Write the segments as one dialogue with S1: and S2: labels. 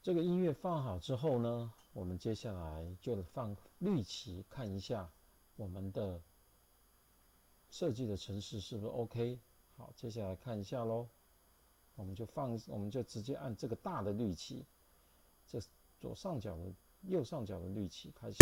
S1: 这个音乐放好之后呢，我们接下来就放绿旗，看一下我们的设计的程式是不是 OK。好，接下来看一下咯，我们就直接按这个大的绿旗，这右上角的绿旗开始。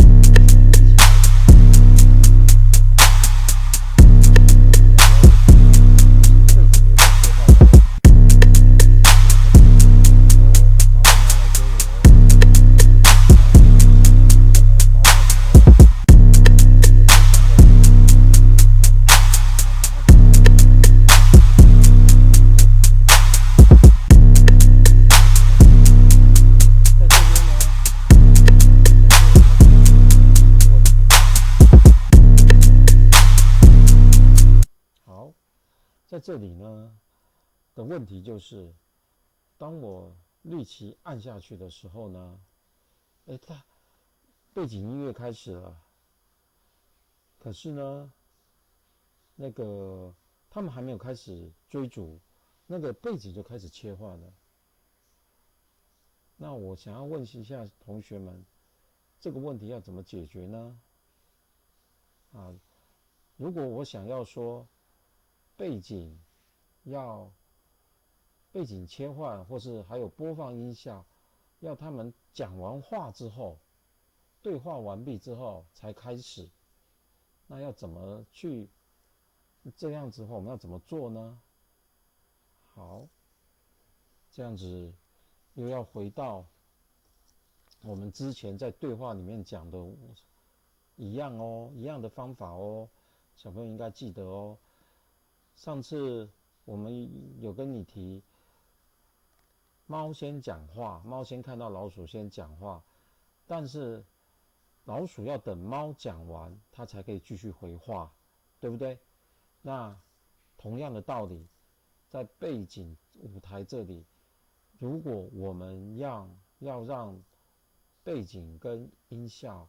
S1: 好，在这里呢的问题就是，当我绿旗按下去的时候呢，它背景音乐开始了，可是呢，那个他们还没有开始追逐，那个背景就开始切换了。那我想要问一下同学们，这个问题要怎么解决呢？如果我想要说背景要背景切换，或是还有播放音效，要他们讲完话之后，对话完毕之后才开始，那要怎么去这样子的话，我们要怎么做呢？好，这样子又要回到我们之前在对话里面讲的一样哦，一样的方法哦，小朋友应该记得哦。上次我们有跟你提，猫先讲话，猫先看到老鼠先讲话，但是老鼠要等猫讲完，它才可以继续回话，对不对？那同样的道理，在背景舞台这里，如果我们要让背景跟音效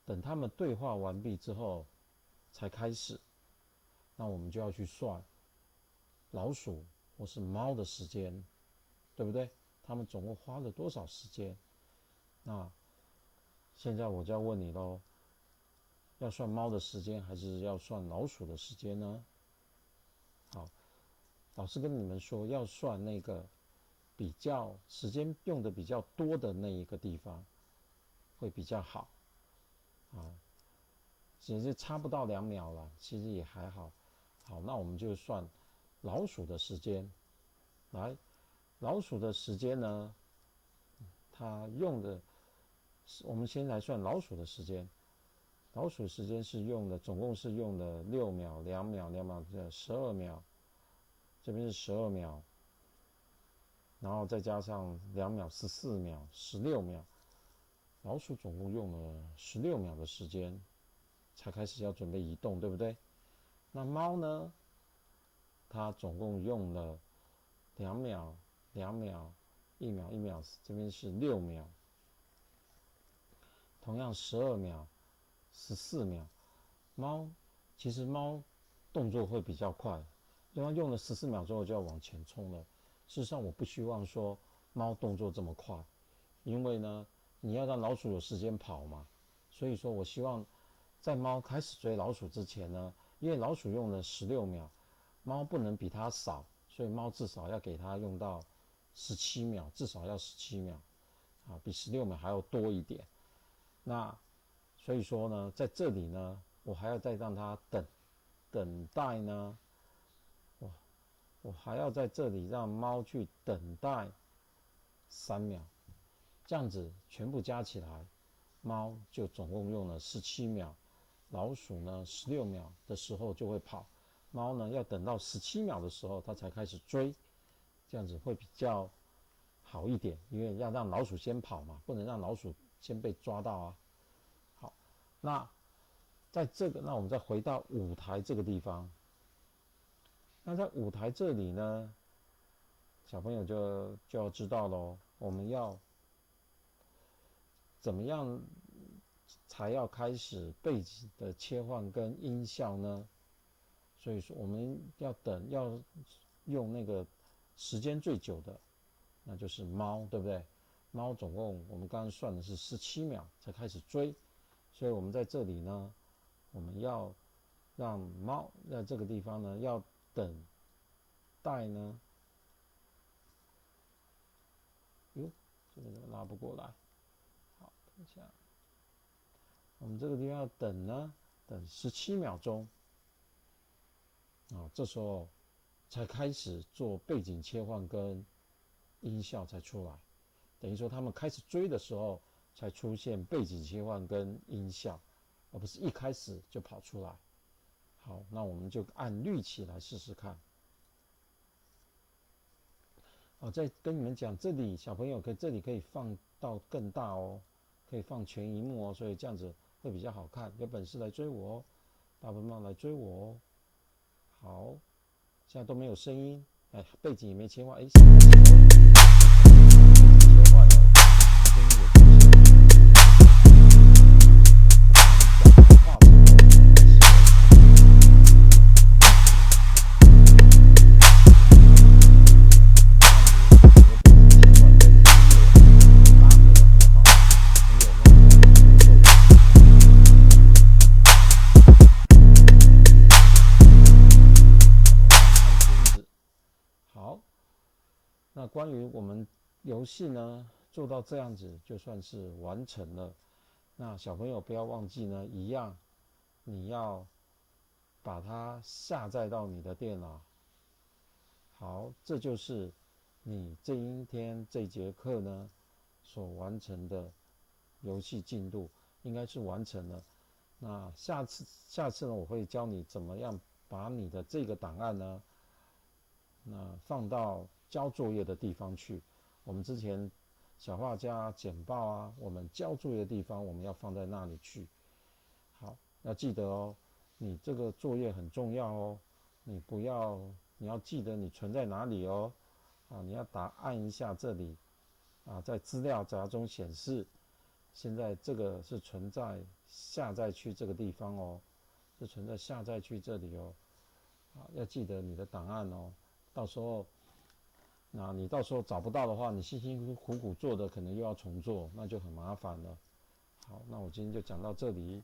S1: 等他们对话完毕之后才开始，那我们就要去算老鼠或是猫的时间，对不对？他们总共花了多少时间？那现在我就要问你咯，要算猫的时间还是要算老鼠的时间呢？好，老师跟你们说要算那个比较时间用的比较多的那一个地方会比较好啊，其实差不到2秒了，其实也还好。好，那我们就算老鼠的时间。来，老鼠的时间呢，它用的，我们先来算老鼠的时间。老鼠时间是用的，总共是用的6秒、2秒、12秒，这边是12秒，然后再加上2秒、14秒、16秒，老鼠总共用了16秒的时间才开始要准备移动，对不对？那猫呢，它总共用了2秒、2秒、1秒、1秒，这边是6秒，同样12秒、14秒。其实猫动作会比较快，因为用了14秒之后就要往前冲了。事实上，我不希望说猫动作这么快，因为呢，你要让老鼠有时间跑嘛。所以说我希望在猫开始追老鼠之前呢，因为老鼠用了16秒，猫不能比它少，所以猫至少要给它用到17秒，至少要17秒啊，比16秒还要多一点。那所以说呢，在这里呢，我还要再让它等待呢，我还要在这里让猫去等待3秒，这样子全部加起来，猫就总共用了17秒，老鼠呢16秒的时候就会跑，猫呢要等到17秒的时候它才开始追，这样子会比较好一点，因为要让老鼠先跑嘛，不能让老鼠先被抓到啊。好，那那我们再回到舞台这个地方。那在舞台这里呢，小朋友就要知道咯，我们要怎么样才要开始背景的切换跟音效呢？所以说我们要用那个时间最久的，那就是猫，对不对？猫总共我们刚刚算的是17秒才开始追，所以我们在这里呢，我们要让猫在这个地方呢要等待呢，哟，这个怎么拉不过来？好，等一下，我们这个地方要等呢，等17秒钟，这时候才开始做背景切换跟音效才出来，等于说他们开始追的时候才出现背景切换跟音效，而不是一开始就跑出来。好，那我们就按绿起来试试看。再跟你们讲，这里小朋友这里可以放到更大哦，可以放全萤幕哦，所以这样子会比较好看。有本事来追我哦，大笨猫来追我哦。好，现在都没有声音，背景也没切换，现在切换了，声音也出现了。那关于我们游戏呢，做到这样子就算是完成了。那小朋友不要忘记呢，一样，你要把它下载到你的电脑。好，这就是你今天这节课呢所完成的游戏进度，应该是完成了。那下次呢，我会教你怎么样把你的这个档案呢，放到交作业的地方去。我们之前小画家简报啊，我们交作业的地方我们要放在那里去。好，要记得哦，你这个作业很重要哦，你要记得你存在哪里哦。你要按一下这里在资料夹中显示，现在这个是存在下载区这个地方哦，是存在下载区这里哦。要记得你的档案哦，到时候你到时候找不到的话，你辛辛苦苦做的可能又要重做，那就很麻烦了。好，那我今天就讲到这里。